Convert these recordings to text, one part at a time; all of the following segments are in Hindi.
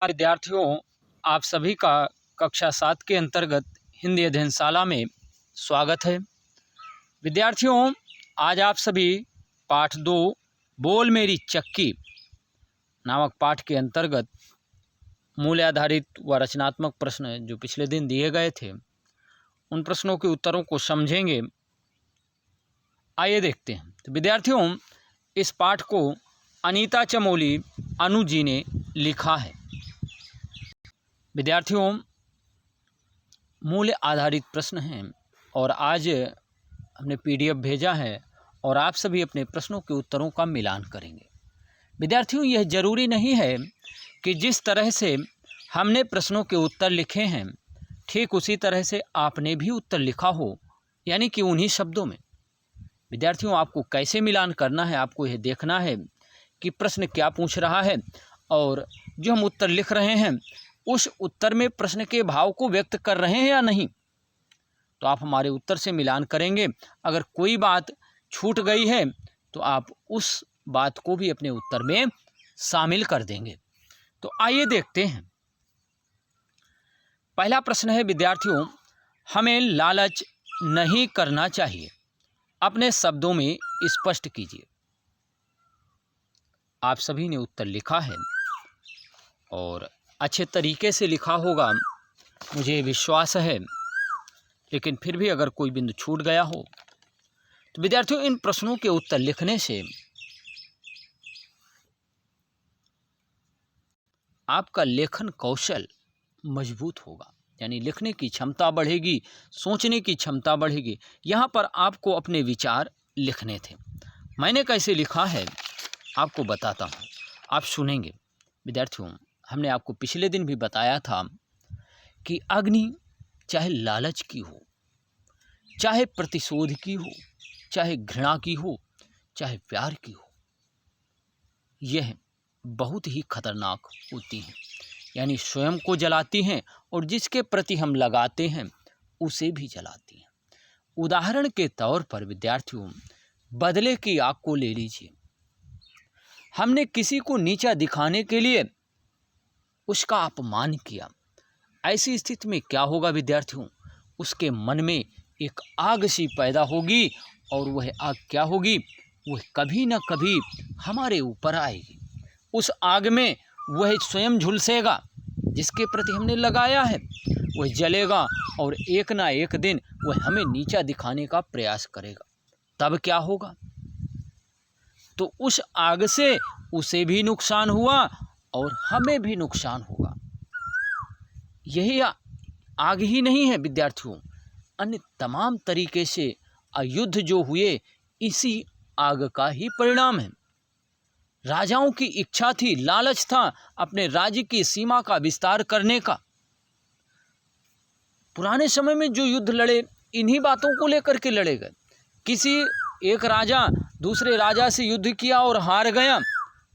विद्यार्थियों, आप सभी का कक्षा 7 के अंतर्गत हिंदी अध्ययनशाला में स्वागत है। विद्यार्थियों, आज आप सभी पाठ 2 बोल मेरी चक्की नामक पाठ के अंतर्गत मूल्य आधारित व रचनात्मक प्रश्न जो पिछले दिन दिए गए थे, उन प्रश्नों के उत्तरों को समझेंगे। आइए देखते हैं। तो विद्यार्थियों, इस पाठ को अनीता चमोली अनु जी ने लिखा है। विद्यार्थियों, मूल्य आधारित प्रश्न हैं और आज हमने पीडीएफ भेजा है और आप सभी अपने प्रश्नों के उत्तरों का मिलान करेंगे। विद्यार्थियों, यह जरूरी नहीं है कि जिस तरह से हमने प्रश्नों के उत्तर लिखे हैं ठीक उसी तरह से आपने भी उत्तर लिखा हो, यानी कि उन्हीं शब्दों में। विद्यार्थियों, आपको कैसे मिलान करना है, आपको यह देखना है कि प्रश्न क्या पूछ रहा है और जो हम उत्तर लिख रहे हैं उस उत्तर में प्रश्न के भाव को व्यक्त कर रहे हैं या नहीं। तो आप हमारे उत्तर से मिलान करेंगे। अगर कोई बात छूट गई है तो आप उस बात को भी अपने उत्तर में शामिल कर देंगे। तो आइए देखते हैं। पहला प्रश्न है विद्यार्थियों, हमें लालच नहीं करना चाहिए, अपने शब्दों में स्पष्ट कीजिए। आप सभी ने उत्तर लिखा है और अच्छे तरीके से लिखा होगा, मुझे विश्वास है। लेकिन फिर भी अगर कोई बिंदु छूट गया हो तो विद्यार्थियों, इन प्रश्नों के उत्तर लिखने से आपका लेखन कौशल मजबूत होगा, यानी लिखने की क्षमता बढ़ेगी, सोचने की क्षमता बढ़ेगी। यहाँ पर आपको अपने विचार लिखने थे। मैंने कैसे लिखा है आपको बताता हूँ, आप सुनेंगे। विद्यार्थियों, हमने आपको पिछले दिन भी बताया था कि अग्नि चाहे लालच की हो, चाहे प्रतिशोध की हो, चाहे घृणा की हो, चाहे प्यार की हो, यह बहुत ही खतरनाक होती हैं, यानी स्वयं को जलाती हैं और जिसके प्रति हम लगाते हैं उसे भी जलाती हैं। उदाहरण के तौर पर विद्यार्थियों, बदले की आग को ले लीजिए। हमने किसी को नीचा दिखाने के लिए उसका अपमान किया। ऐसी स्थिति में क्या होगा विद्यार्थियों, उसके मन में एक आग सी पैदा होगी और वह आग क्या होगी, वह कभी न कभी हमारे ऊपर आएगी। उस आग में वह स्वयं झुलसेगा, जिसके प्रति हमने लगाया है वह जलेगा और एक ना एक दिन वह हमें नीचा दिखाने का प्रयास करेगा। तब क्या होगा, तो उस आग से उसे भी नुकसान हुआ और हमें भी नुकसान होगा। यही आग ही नहीं है विद्यार्थियों, अन्य तमाम तरीके से युद्ध जो हुए इसी आग का ही परिणाम है। राजाओं की इच्छा थी, लालच था अपने राज्य की सीमा का विस्तार करने का। पुराने समय में जो युद्ध लड़े इन्हीं बातों को लेकर के लड़े गए। किसी एक राजा दूसरे राजा से युद्ध किया और हार गया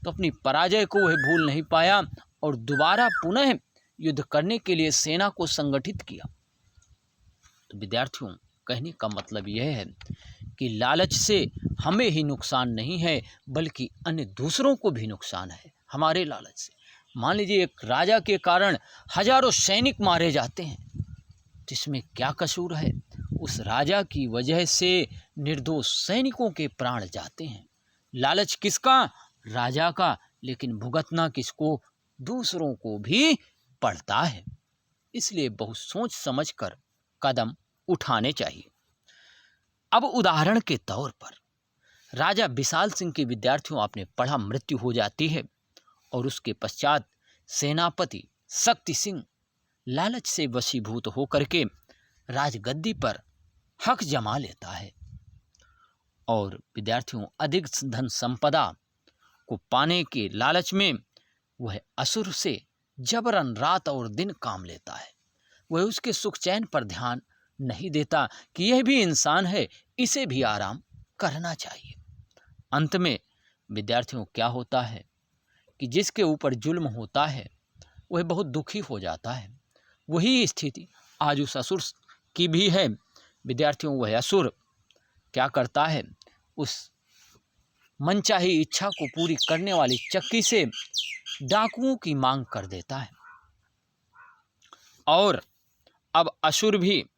तो अपनी पराजय को वह भूल नहीं पाया और दोबारा पुनः युद्ध करने के लिए सेना को संगठित किया। तो विद्यार्थियों, कहने का मतलब यह है कि लालच से हमें ही नुकसान नहीं है बल्कि अन्य दूसरों को भी नुकसान है हमारे लालच से। मान लीजिए एक राजा के कारण हजारों सैनिक मारे जाते हैं, तो इसमें क्या कसूर है? उस राजा की वजह से निर्दोष सैनिकों के प्राण जाते हैं। लालच किसका? राजा का, लेकिन भुगतना किसको? दूसरों को भी पड़ता है। इसलिए बहुत सोच समझकर कदम उठाने चाहिए। अब उदाहरण के तौर पर राजा विशाल सिंह के विद्यार्थियों आपने पढ़ा मृत्यु हो जाती है और उसके पश्चात सेनापति शक्ति सिंह लालच से वशीभूत होकर के राजगद्दी पर हक जमा लेता है और विद्यार्थियों अधिक धन संपदा को पाने के लालच में वह असुर से जबरन रात और दिन काम लेता है। वह उसके सुख चैन पर ध्यान नहीं देता कि यह भी इंसान है, इसे भी आराम करना चाहिए। अंत में विद्यार्थियों क्या होता है कि जिसके ऊपर जुल्म होता है वह बहुत दुखी हो जाता है। वही स्थिति आज उस असुर की भी है। विद्यार्थियों, वह असुर क्या करता है, उस मनचाही इच्छा को पूरी करने वाली चक्की से डाकुओं की मांग कर देता है। और अब असुर भी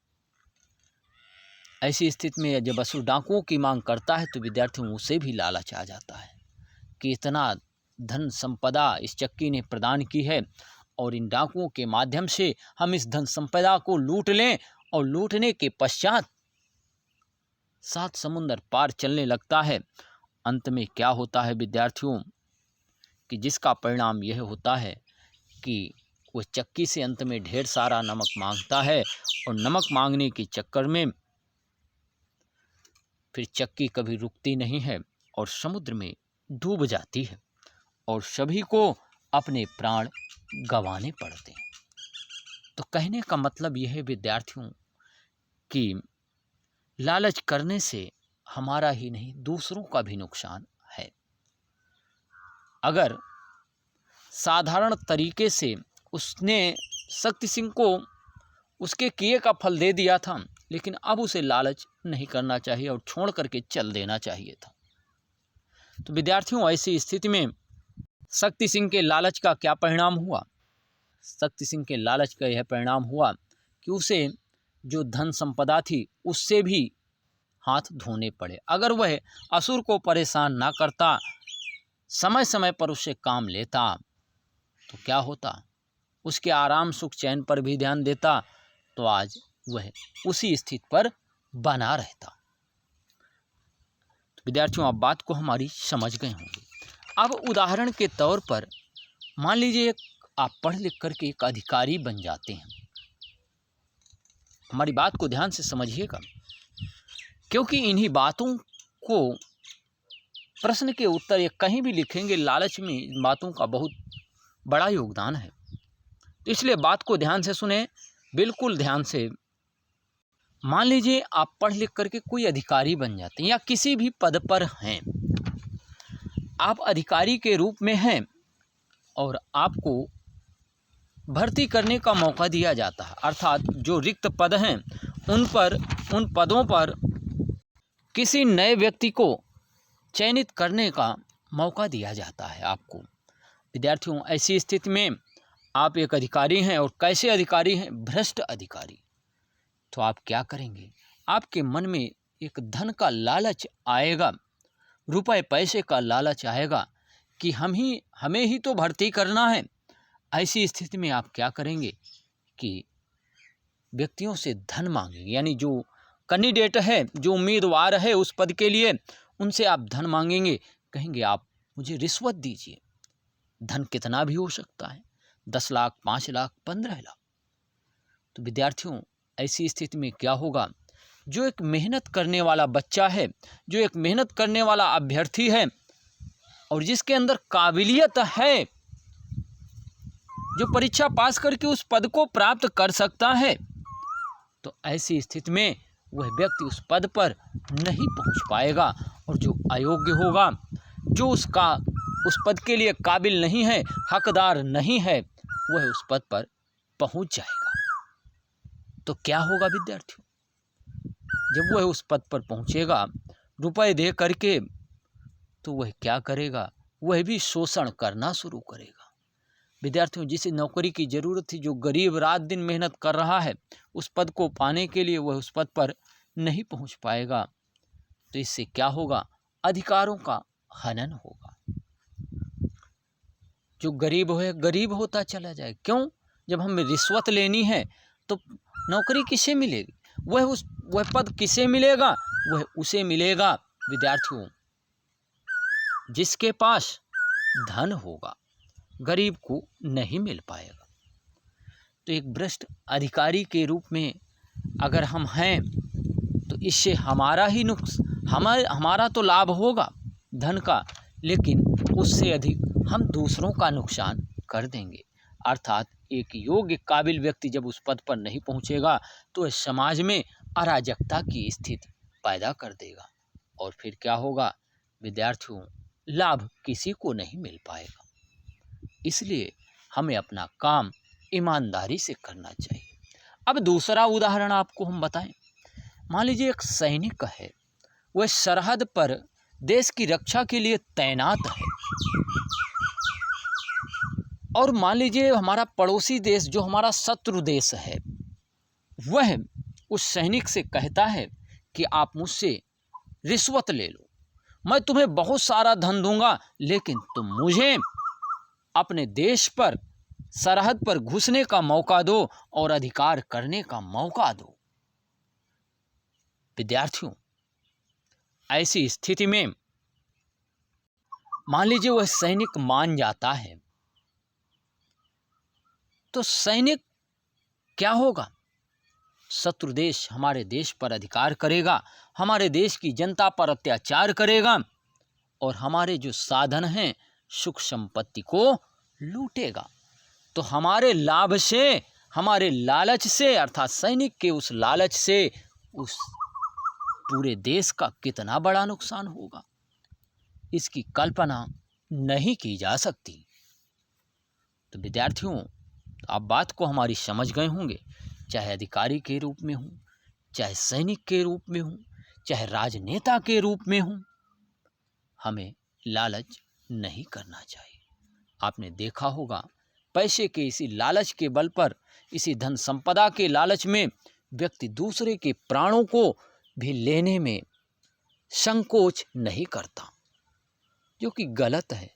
ऐसी स्थिति में जब असुर डाकुओं की मांग करता है तो विद्यार्थियों उसे भी लालच आ जाता है कि इतना धन संपदा इस चक्की ने प्रदान की है और इन डाकुओं के माध्यम से हम इस धन संपदा को लूट लें, और लूटने के पश्चात 7 समुंदर पार चलने लगता है। अंत में क्या होता है विद्यार्थियों कि जिसका परिणाम यह होता है कि वह चक्की से अंत में ढेर सारा नमक मांगता है, और नमक मांगने के चक्कर में फिर चक्की कभी रुकती नहीं है और समुद्र में डूब जाती है और सभी को अपने प्राण गंवाने पड़ते हैं। तो कहने का मतलब यह है विद्यार्थियों कि लालच करने से हमारा ही नहीं दूसरों का भी नुकसान है। अगर साधारण तरीके से उसने शक्ति सिंह को उसके किए का फल दे दिया था, लेकिन अब उसे लालच नहीं करना चाहिए और छोड़ करके चल देना चाहिए था। तो विद्यार्थियों ऐसी स्थिति में शक्ति सिंह के लालच का क्या परिणाम हुआ? शक्ति सिंह के लालच का यह परिणाम हुआ कि उसे जो धन संपदा थी उससे भी हाथ धोने पड़े। अगर वह असुर को परेशान ना करता, समय समय पर उससे काम लेता, तो क्या होता? उसके आराम सुख चैन पर भी ध्यान देता, तो आज वह उसी स्थिति पर बना रहता। तो विद्यार्थियों, अब बात को हमारी समझ गए होंगे। अब उदाहरण के तौर पर मान लीजिए आप पढ़ लिख करके एक अधिकारी बन जाते हैं। हमारी बात को ध्यान से समझिएगा, क्योंकि इन्हीं बातों को प्रश्न के उत्तर या कहीं भी लिखेंगे, लालच में इन बातों का बहुत बड़ा योगदान है। तो इसलिए बात को ध्यान से सुने, बिल्कुल ध्यान से। मान लीजिए आप पढ़ लिख करके कोई अधिकारी बन जाते हैं या किसी भी पद पर हैं, आप अधिकारी के रूप में हैं और आपको भर्ती करने का मौका दिया जाता है, अर्थात जो रिक्त पद हैं उन पदों पर किसी नए व्यक्ति को चयनित करने का मौका दिया जाता है आपको। विद्यार्थियों, ऐसी स्थिति में आप एक अधिकारी हैं, और कैसे अधिकारी हैं? भ्रष्ट अधिकारी। तो आप क्या करेंगे? आपके मन में एक धन का लालच आएगा, रुपए पैसे का लालच आएगा कि हमें ही तो भर्ती करना है। ऐसी स्थिति में आप क्या करेंगे कि व्यक्तियों से धन मांगेंगे, यानी जो कैंडिडेट है, जो उम्मीदवार है उस पद के लिए, उनसे आप धन मांगेंगे। कहेंगे आप मुझे रिश्वत दीजिए। धन कितना भी हो सकता है, 10 लाख, 5 लाख, 15 लाख। तो विद्यार्थियों, ऐसी स्थिति में क्या होगा? जो एक मेहनत करने वाला बच्चा है, जो एक मेहनत करने वाला अभ्यर्थी है और जिसके अंदर काबिलियत है, जो परीक्षा पास करके उस पद को प्राप्त कर सकता है, तो ऐसी स्थिति में वह व्यक्ति उस पद पर नहीं पहुंच पाएगा, और जो अयोग्य होगा, जो उस पद के लिए काबिल नहीं है, हकदार नहीं है, वह उस पद पर पहुंच जाएगा। तो क्या होगा विद्यार्थियों? जब वह उस पद पर पहुंचेगा रुपए दे करके, तो वह क्या करेगा? वह भी शोषण करना शुरू करेगा। विद्यार्थियों, जिसे नौकरी की ज़रूरत थी, जो गरीब रात दिन मेहनत कर रहा है, उस पद को पाने के लिए वह उस पद पर नहीं पहुंच पाएगा। तो इससे क्या होगा? अधिकारों का हनन होगा। जो गरीब है गरीब होता चला जाए। क्यों? जब हमें रिश्वत लेनी है तो नौकरी किसे मिलेगी? वह पद किसे मिलेगा? वह उसे मिलेगा विद्यार्थियों जिसके पास धन होगा, गरीब को नहीं मिल पाएगा। तो एक भ्रष्ट अधिकारी के रूप में अगर हम हैं तो इससे हमारा तो लाभ होगा धन का, लेकिन उससे अधिक हम दूसरों का नुकसान कर देंगे। अर्थात एक योग्य काबिल व्यक्ति जब उस पद पर नहीं पहुंचेगा तो समाज में अराजकता की स्थिति पैदा कर देगा, और फिर क्या होगा विद्यार्थियों? लाभ किसी को नहीं मिल पाएगा। इसलिए हमें अपना काम ईमानदारी से करना चाहिए। अब दूसरा उदाहरण आपको हम बताएं। मान लीजिए एक सैनिक है, वह सरहद पर देश की रक्षा के लिए तैनात है। और मान लीजिए हमारा पड़ोसी देश जो हमारा शत्रु देश है, वह उस सैनिक से कहता है कि आप मुझसे रिश्वत ले लो, मैं तुम्हें बहुत सारा धन दूंगा, लेकिन तुम मुझे अपने देश पर सरहद पर घुसने का मौका दो और अधिकार करने का मौका दो। विद्यार्थियों, ऐसी स्थिति में मान लीजिए वह सैनिक मान जाता है, तो सैनिक क्या होगा? शत्रु देश हमारे देश पर अधिकार करेगा, हमारे देश की जनता पर अत्याचार करेगा और हमारे जो साधन हैं सुख संपत्ति को लूटेगा। तो हमारे लाभ से, हमारे लालच से, अर्थात सैनिक के उस लालच से उस पूरे देश का कितना बड़ा नुकसान होगा, इसकी कल्पना नहीं की जा सकती। तो विद्यार्थियों, आप बात को हमारी समझ गए होंगे, चाहे अधिकारी के रूप में हूँ, चाहे सैनिक के रूप में हूँ, चाहे राजनेता के रूप में हूँ, हमें लालच नहीं करना चाहिए। आपने देखा होगा पैसे के इसी लालच के बल पर, इसी धन संपदा के लालच में व्यक्ति दूसरे के प्राणों को भी लेने में संकोच नहीं करता, जो कि गलत है।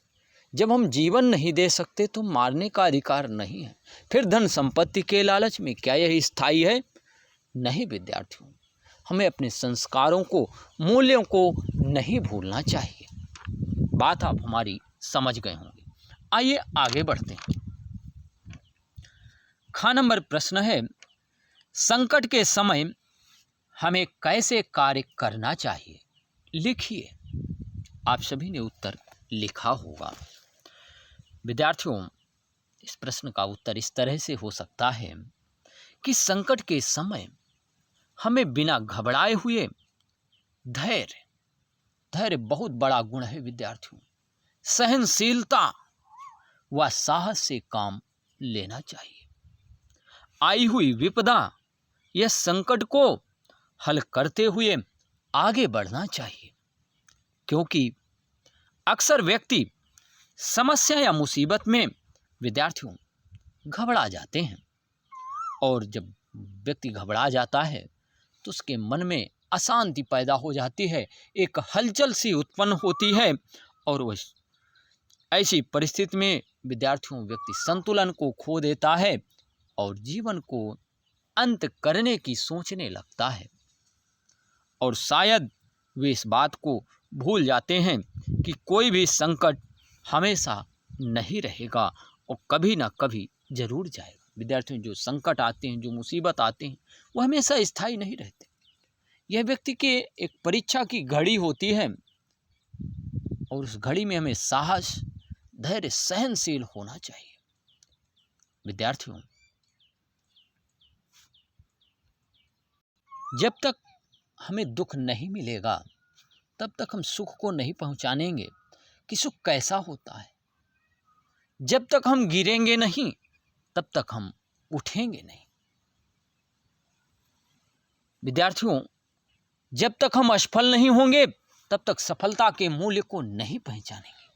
जब हम जीवन नहीं दे सकते तो मारने का अधिकार नहीं है, फिर धन संपत्ति के लालच में क्या यह स्थायी है? नहीं विद्यार्थियों, हमें अपने संस्कारों को, मूल्यों को नहीं भूलना चाहिए। बात आप हमारी समझ गए होंगे। आइए आगे बढ़ते हैं। ख नंबर प्रश्न है, संकट के समय हमें कैसे कार्य करना चाहिए? लिखिए। आप सभी ने उत्तर लिखा होगा। विद्यार्थियों, इस प्रश्न का उत्तर इस तरह से हो सकता है कि संकट के समय हमें बिना घबराए हुए धैर्य बहुत बड़ा गुण है विद्यार्थियों, सहनशीलता व साहस से काम लेना चाहिए। आई हुई विपदा या संकट को हल करते हुए आगे बढ़ना चाहिए, क्योंकि अक्सर व्यक्ति समस्या या मुसीबत में विद्यार्थियों घबरा जाते हैं, और जब व्यक्ति घबरा जाता है तो उसके मन में अशांति पैदा हो जाती है, एक हलचल सी उत्पन्न होती है, और वह ऐसी परिस्थिति में विद्यार्थियों व्यक्ति संतुलन को खो देता है और जीवन को अंत करने की सोचने लगता है, और शायद वे इस बात को भूल जाते हैं कि कोई भी संकट हमेशा नहीं रहेगा और कभी ना कभी जरूर जाएगा। विद्यार्थियों, जो संकट आते हैं, जो मुसीबत आते हैं, वो हमेशा स्थायी नहीं रहते। यह व्यक्ति के एक परीक्षा की घड़ी होती है, और उस घड़ी में हमें साहस, धैर्य, सहनशील होना चाहिए। विद्यार्थियों, जब तक हमें दुख नहीं मिलेगा तब तक हम सुख को नहीं पहचानेंगे कि सुख कैसा होता है। जब तक हम गिरेंगे नहीं तब तक हम उठेंगे नहीं। विद्यार्थियों, जब तक हम असफल नहीं होंगे तब तक सफलता के मूल्य को नहीं पहचानेंगे।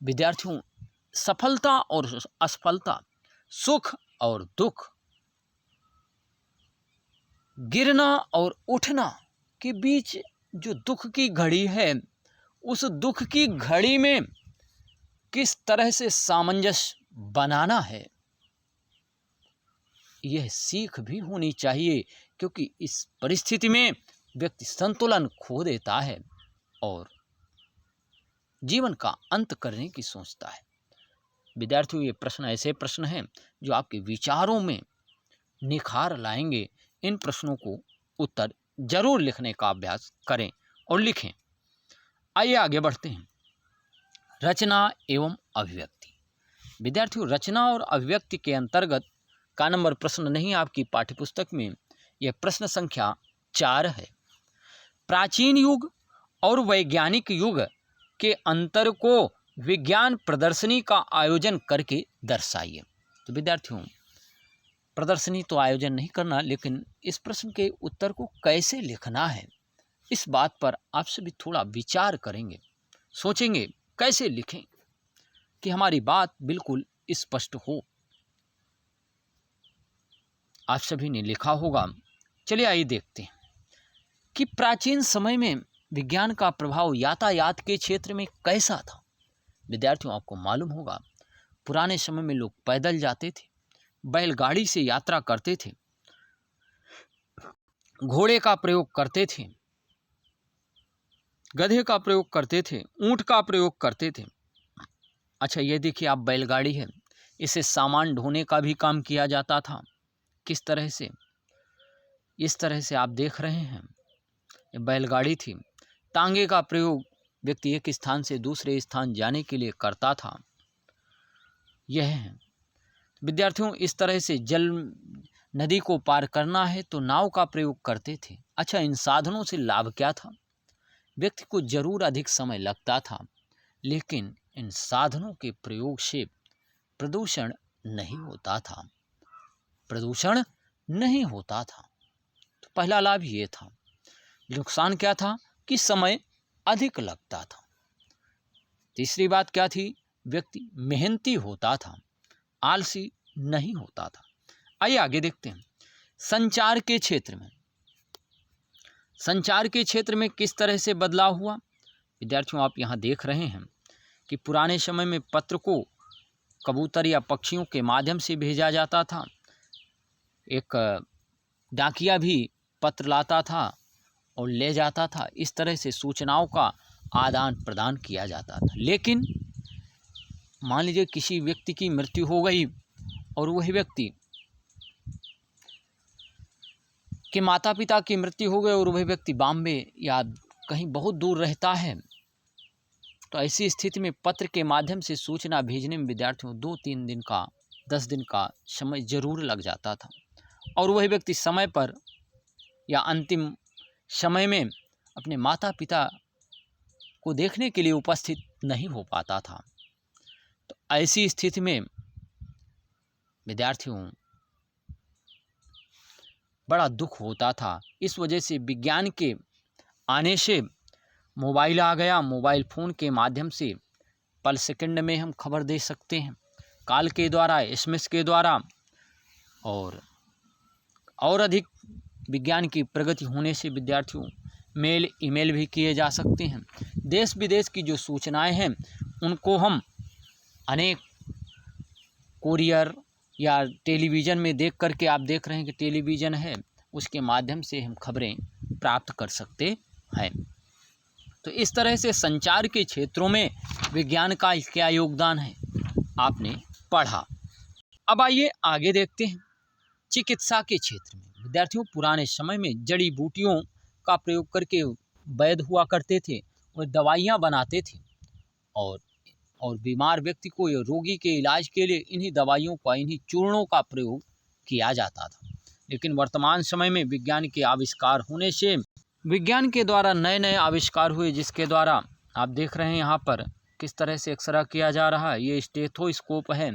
विद्यार्थियों, सफलता और असफलता, सुख और दुख, गिरना और उठना के बीच जो दुख की घड़ी है, उस दुख की घड़ी में किस तरह से सामंजस्य बनाना है, यह सीख भी होनी चाहिए, क्योंकि इस परिस्थिति में व्यक्ति संतुलन खो देता है और जीवन का अंत करने की सोचता है। विद्यार्थियों, ये प्रश्न ऐसे प्रश्न हैं जो आपके विचारों में निखार लाएंगे। इन प्रश्नों को उत्तर जरूर लिखने का अभ्यास करें और लिखें। आइए आगे बढ़ते हैं। रचना एवं अभिव्यक्ति। विद्यार्थियों, रचना और अभिव्यक्ति के अंतर्गत का नंबर प्रश्न नहीं आपकी पाठ्यपुस्तक में, यह प्रश्न संख्या 4 है। प्राचीन युग और वैज्ञानिक युग के अंतर को विज्ञान प्रदर्शनी का आयोजन करके दर्शाइए। तो विद्यार्थियों, प्रदर्शनी तो आयोजन नहीं करना, लेकिन इस प्रश्न के उत्तर को कैसे लिखना है, इस बात पर आप सभी थोड़ा विचार करेंगे, सोचेंगे कैसे लिखें कि हमारी बात बिल्कुल स्पष्ट हो। आप सभी ने लिखा होगा। चलिए आइए देखते हैं कि प्राचीन समय में विज्ञान का प्रभाव यातायात के क्षेत्र में कैसा था। विद्यार्थियों, आपको मालूम होगा पुराने समय में लोग पैदल जाते थे, बैलगाड़ी से यात्रा करते थे, घोड़े का प्रयोग करते थे, गधे का प्रयोग करते थे, ऊंट का प्रयोग करते थे। अच्छा, ये देखिए आप, बैलगाड़ी है, इसे सामान ढोने का भी काम किया जाता था। किस तरह से? इस तरह से आप देख रहे हैं, ये बैलगाड़ी थी। तांगे का प्रयोग व्यक्ति एक स्थान से दूसरे स्थान जाने के लिए करता था। यह है विद्यार्थियों, इस तरह से जल नदी को पार करना है तो नाव का प्रयोग करते थे। अच्छा, इन साधनों से लाभ क्या था? व्यक्ति को जरूर अधिक समय लगता था, लेकिन इन साधनों के प्रयोग से प्रदूषण नहीं होता था। प्रदूषण नहीं होता था, तो पहला लाभ ये था। नुकसान क्या था? कि समय अधिक लगता था। तीसरी बात क्या थी? व्यक्ति मेहनती होता था, आलसी नहीं होता था। आइए आगे देखते हैं। संचार के क्षेत्र में, संचार के क्षेत्र में किस तरह से बदलाव हुआ? विद्यार्थियों, आप यहाँ देख रहे हैं कि पुराने समय में पत्र को कबूतर या पक्षियों के माध्यम से भेजा जाता था। एक डाकिया भी पत्र लाता था और ले जाता था। इस तरह से सूचनाओं का आदान प्रदान किया जाता था। लेकिन मान लीजिए किसी व्यक्ति की मृत्यु हो गई और वही व्यक्ति के माता पिता की मृत्यु हो गई और वही व्यक्ति बॉम्बे या कहीं बहुत दूर रहता है, तो ऐसी स्थिति में पत्र के माध्यम से सूचना भेजने में विद्यार्थियों 2-3 दिन का, 10 दिन का समय जरूर लग जाता था। और वही व्यक्ति समय पर या अंतिम समय में अपने माता पिता को देखने के लिए उपस्थित नहीं हो पाता था। तो ऐसी स्थिति में विद्यार्थियों बड़ा दुख होता था। इस वजह से विज्ञान के आने से मोबाइल आ गया। मोबाइल फ़ोन के माध्यम से पल सेकंड में हम खबर दे सकते हैं, कॉल के द्वारा, एसएमएस के द्वारा। और अधिक विज्ञान की प्रगति होने से विद्यार्थियों मेल, ईमेल भी किए जा सकते हैं। देश विदेश की जो सूचनाएं हैं उनको हम अनेक कोरियर या टेलीविज़न में देख करके, आप देख रहे हैं कि टेलीविज़न है, उसके माध्यम से हम खबरें प्राप्त कर सकते हैं। तो इस तरह से संचार के क्षेत्रों में विज्ञान का क्या योगदान है आपने पढ़ा। अब आइए आगे देखते हैं। चिकित्सा के क्षेत्र में विद्यार्थियों पुराने समय में जड़ी बूटियों का प्रयोग करके वैद्य हुआ करते थे, वो दवाइयाँ बनाते थे और बीमार व्यक्ति को या रोगी के इलाज के लिए इन्हीं दवाइयों का, इन्हीं चूर्णों का प्रयोग किया जाता था। लेकिन वर्तमान समय में विज्ञान के आविष्कार होने से, विज्ञान के द्वारा नए नए आविष्कार हुए, जिसके द्वारा आप देख रहे हैं यहाँ पर किस तरह से एक्सरे किया जा रहा है। ये स्टेथोस्कोप है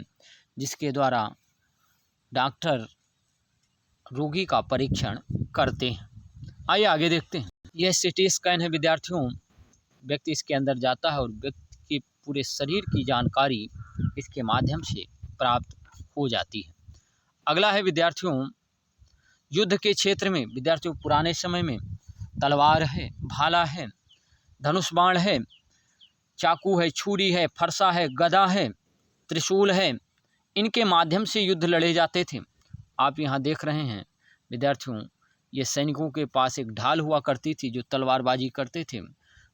जिसके द्वारा डॉक्टर रोगी का परीक्षण करते हैं। आइए आगे देखते हैं। यह सिटी स्कैन है विद्यार्थियों। व्यक्ति इसके अंदर जाता है और व्यक्ति के पूरे शरीर की जानकारी इसके माध्यम से प्राप्त हो जाती है। अगला है विद्यार्थियों युद्ध के क्षेत्र में। विद्यार्थियों पुराने समय में तलवार है, भाला है, धनुष बाण है, चाकू है, छुरी है, फरसा है, गदा है, त्रिशूल है, इनके माध्यम से युद्ध लड़े जाते थे। आप यहाँ देख रहे हैं विद्यार्थियों, ये सैनिकों के पास एक ढाल हुआ करती थी जो तलवारबाजी करते थे।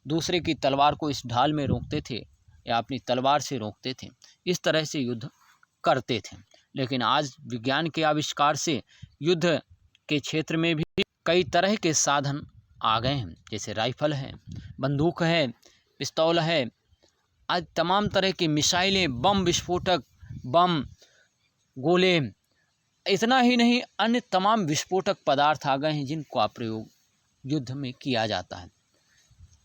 दूसरे की तलवार को इस ढाल में रोकते थे या अपनी तलवार से रोकते थे। इस तरह से युद्ध करते थे। लेकिन आज विज्ञान के आविष्कार से युद्ध के क्षेत्र में भी कई तरह के साधन आ गए हैं, जैसे राइफल है, बंदूक है, पिस्तौल है, आज तमाम तरह की मिसाइलें, बम विस्फोटक, बम, गोले, इतना ही नहीं अन्य तमाम विस्फोटक पदार्थ आ गए हैं जिनका प्रयोग युद्ध में किया जाता है,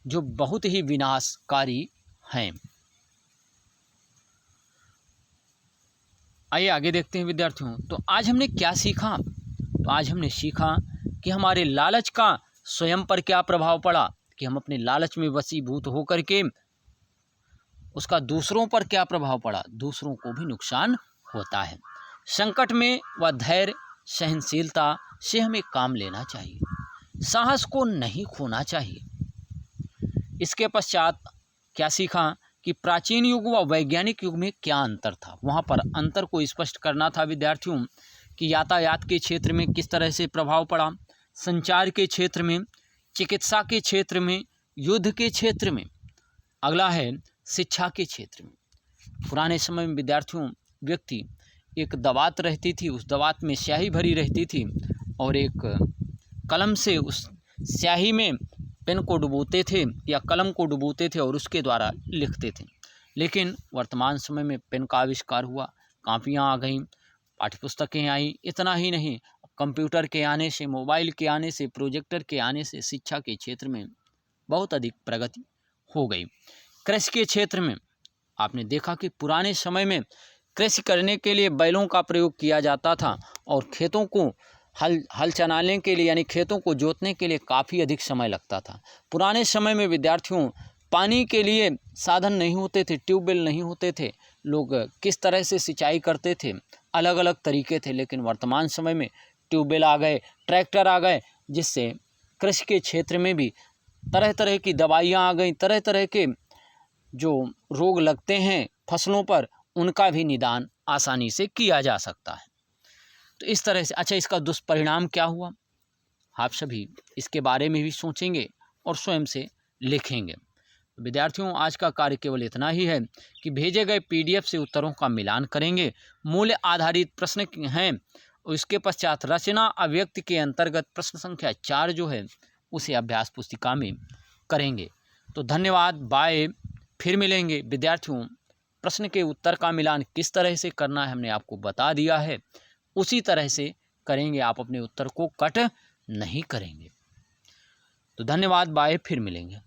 जो बहुत ही विनाशकारी हैं। आइए आगे देखते हैं विद्यार्थियों। तो आज हमने क्या सीखा? तो आज हमने सीखा कि हमारे लालच का स्वयं पर क्या प्रभाव पड़ा, कि हम अपने लालच में वशीभूत होकर के उसका दूसरों पर क्या प्रभाव पड़ा, दूसरों को भी नुकसान होता है। संकट में वह धैर्य सहनशीलता से हमें काम लेना चाहिए, साहस को नहीं खोना चाहिए। इसके पश्चात क्या सीखा कि प्राचीन युग व वैज्ञानिक युग में क्या अंतर था। वहाँ पर अंतर को स्पष्ट करना था विद्यार्थियों कि यातायात के क्षेत्र में किस तरह से प्रभाव पड़ा, संचार के क्षेत्र में, चिकित्सा के क्षेत्र में, युद्ध के क्षेत्र में। अगला है शिक्षा के क्षेत्र में। पुराने समय में विद्यार्थियों व्यक्ति एक दवात रहती थी, उस दवात में स्याही भरी रहती थी और एक कलम से उस स्याही में पेन को डुबोते थे या कलम को डुबोते थे और उसके द्वारा लिखते थे। लेकिन वर्तमान समय में पेन का आविष्कार हुआ, कापियाँ आ गईं, पाठ्यपुस्तकें आई। इतना ही नहीं, कंप्यूटर के आने से, मोबाइल के आने से, प्रोजेक्टर के आने से शिक्षा के क्षेत्र में बहुत अधिक प्रगति हो गई। कृषि के क्षेत्र में आपने देखा कि पुराने समय में कृषि करने के लिए बैलों का प्रयोग किया जाता था और खेतों को हल चलाने के लिए यानी खेतों को जोतने के लिए काफ़ी अधिक समय लगता था। पुराने समय में विद्यार्थियों पानी के लिए साधन नहीं होते थे, ट्यूबवेल नहीं होते थे, लोग किस तरह से सिंचाई करते थे, अलग अलग तरीके थे। लेकिन वर्तमान समय में ट्यूबवेल आ गए, ट्रैक्टर आ गए, जिससे कृषि के क्षेत्र में भी तरह तरह की दवाइयाँ आ गई, तरह तरह के जो रोग लगते हैं फसलों पर उनका भी निदान आसानी से किया जा सकता है। तो इस तरह से अच्छा, इसका दुष्परिणाम क्या हुआ, आप सभी इसके बारे में भी सोचेंगे और स्वयं से लिखेंगे। विद्यार्थियों, आज का कार्य केवल इतना ही है कि भेजे गए PDF से उत्तरों का मिलान करेंगे। मूल्य आधारित प्रश्न हैं, और इसके पश्चात रचना अव्यक्त के अंतर्गत प्रश्न संख्या 4 जो है उसे अभ्यास पुस्तिका में करेंगे। तो धन्यवाद, बाय। फिर मिलेंगे। विद्यार्थियों, प्रश्न के उत्तर का मिलान किस तरह से करना है हमने आपको बता दिया है, उसी तरह से करेंगे। आप अपने उत्तर को कट नहीं करेंगे। तो धन्यवाद, बाय, फिर मिलेंगे।